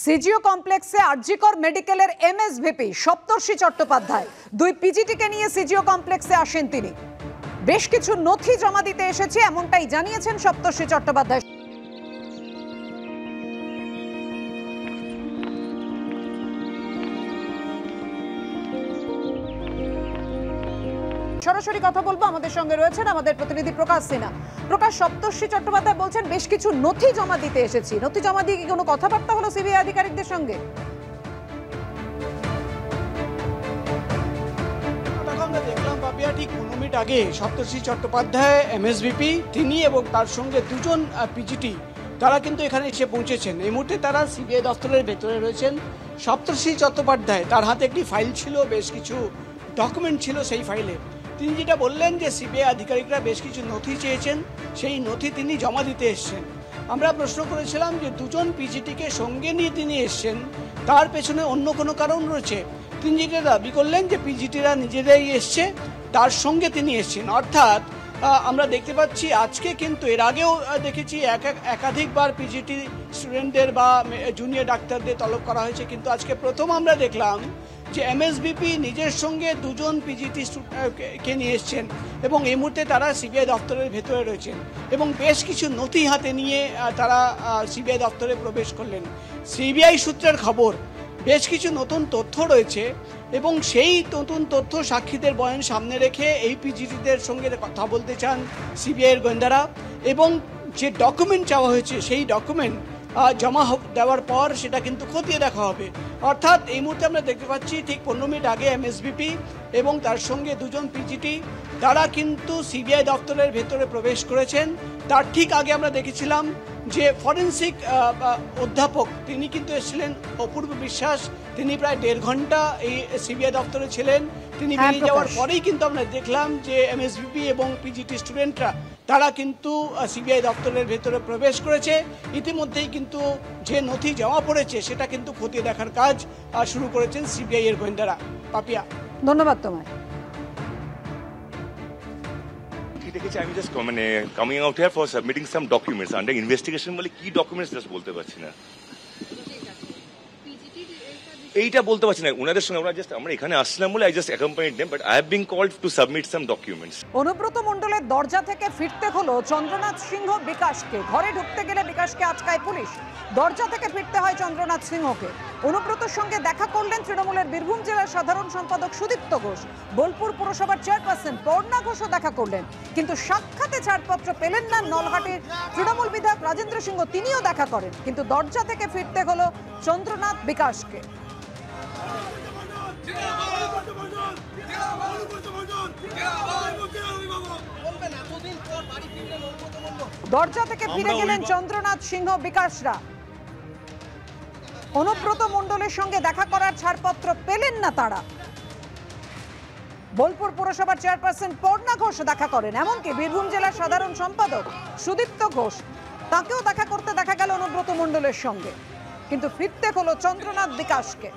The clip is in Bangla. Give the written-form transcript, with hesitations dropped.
সিজিও কমপ্লেক্সে আরজিকর মেডিকেলের এমএসভিপি সপ্তর্ষি চট্টোপাধ্যায় দুই পিজিটিকে নিয়ে সিজিও কমপ্লেক্সে আসেন তিনি। বেশ কিছু নথি জমা দিতে এসেছে এমনটাই জানিয়েছেন সপ্তর্ষি চট্টোপাধ্যায়। সরাসরি কথা বলবো, আমাদের সঙ্গে রয়েছেন আমাদের প্রতিনিধি প্রকাশ সিনহা। প্রকাশ, সপ্তর্ষি চট্টোপাধ্যায় বলছেন বেশ কিছু নথি জমা দিতে এসেছি, নথি জমা দিয়ে কি কোনো কথাবার্তা হলো সিবিআই আধিকারিকদের সঙ্গে? আমরা দেখলাম বাবিয়া ঠিক 15 মিনিট আগে সপ্তর্ষি চট্টোপাধ্যায় এমএসভিপি তিনি এবং তার সঙ্গে দুজন পিজিটি তারা কিন্তু এখানে এসে পৌঁছেছেন। এই মুহূর্তে তারা সিবিআই দপ্তরের ভেতরে রয়েছেন। সপ্তর্ষি চট্টোপাধ্যায় তার হাতে একটি ফাইল ছিল, বেশ কিছু ডকুমেন্ট ছিল সেই ফাইলে। তিনি যেটা বললেন যে সিবিআই আধিকারিকরা বেশ কিছু নথি চেয়েছেন, সেই নথি তিনি জমা দিতে এসছেন। আমরা প্রশ্ন করেছিলাম যে দুজন পিজিটিকে সঙ্গে নিয়ে তিনি এসছেন, তার পেছনে অন্য কোনো কারণ রয়েছে। তিনি যেটা দাবি করলেন যে পিজিটিরা নিজেরাই এসছে, তার সঙ্গে তিনি এসছেন। অর্থাৎ আমরা দেখতে পাচ্ছি আজকে কিন্তু এর আগেও দেখেছি একাধিকবার পিজিটি স্টুডেন্টদের বা জুনিয়র ডাক্তারদের তলব করা হয়েছে, কিন্তু আজকে প্রথম আমরা দেখলাম যে এমএসভিপি নিজের সঙ্গে দুজন পিজিটি কে নিয়ে এসছেন এবং এই মুহূর্তে তারা সিবিআই দপ্তরের ভেতরে রয়েছেন এবং বেশ কিছু নথি হাতে নিয়ে তারা সিবিআই দপ্তরে প্রবেশ করলেন। সিবিআই সূত্রের খবর বেশ কিছু নতুন তথ্য রয়েছে এবং সেই নতুন তথ্য সাক্ষীদের বয়ান সামনে রেখে এই পিজিটিদের সঙ্গে কথা বলতে চান সিবিআইয়ের গোয়েন্দারা এবং যে ডকুমেন্ট চাওয়া হয়েছে সেই ডকুমেন্ট জমা দেওয়ার পর সেটা কিন্তু খতিয়ে দেখা হবে। অর্থাৎ এই মুহূর্তে আমরা দেখতে পাচ্ছি ঠিক 15 মিনিট আগে এমএসভিপি এবং তার সঙ্গে দুজন পিজিটি তারা কিন্তু সিবিআই দপ্তরের ভেতরে প্রবেশ করেছেন। তার ঠিক আগে আমরা দেখেছিলাম যে ফরেন্সিক অধ্যাপক তিনি কিন্তু এসেছিলেন, অপূর্ব বিশ্বাস, তিনি প্রায় 1.5 ঘন্টা এই সিবিআই দপ্তরে ছিলেন। তিনি বেরিয়ে যাওয়ার পরেই কিন্তু আমরা দেখলাম যে এমএসভিপি এবং পিজিটি স্টুডেন্টরা তারা কিন্তু সিবিআই দপ্তরের ভেতরে প্রবেশ করেছে। ইতিমধ্যেই কিন্তু যে নথি জমা পড়েছে সেটা কিন্তু খতিয়ে দেখার কাজ শুরু করেছেন সিবিআই এর গোয়েন্দারা। পাপিয়া, ধন্যবাদ তোমায়। দেখেছি আমি জাস্ট মানে coming out here for submitting some documents under investigation বলে কি ডকুমেন্টস জাস্ট বলতে পারছি না, এইটা বলতে পারছি না। ওনাদের সঙ্গে আমরা এখানে আসলাম বলে I just accompanied them, but I have been called to submit some documents. Anubrata মণ্ডলের দরজা থেকে ফিরতে হলো চন্দ্রনাথ সিংহ বিকাশকে। ঘরে ঢুকতে গেলে বিকাশকে আটকায় পুলিশ, দরজা থেকে ফিরতে হয় চন্দ্রনাথ সিংহকে। অনুব্রতর সঙ্গে দেখা করলেন তৃণমূলের বীরভূম জেলার সাধারণ সম্পাদক সুদীপ্ত ঘোষ, বোলপুর পুরসভার চেয়ারপারসন পর্ণা ঘোষও দেখা করলেন, কিন্তু সাক্ষাতে ছাড়পত্র পেলেন না নলহাটির তৃণমূল বিধায়ক রাজেন্দ্র সিংহ, তিনিও দেখা করেন, কিন্তু দরজা থেকে ফিরতে হলো চন্দ্রনাথ বিকাশকে। দরজা থেকে ফিরে গেলেন চন্দ্রনাথ সিংহ বিকাশরা। অনুব্রত মণ্ডলের সঙ্গে দেখা করার ছাড়পত্র পেলেন না তারা। বোলপুর পুরসভার চেয়ারপারসন পর্ণা ঘোষ দেখা করেন, এমনকি বীরভূম জেলার সাধারণ সম্পাদক সুদীপ্ত ঘোষ, তাকেও দেখা করতে দেখা গেল অনুব্রত মণ্ডলের সঙ্গে, কিন্তু ফিরতে হলো চন্দ্রনাথ বিকাশকে।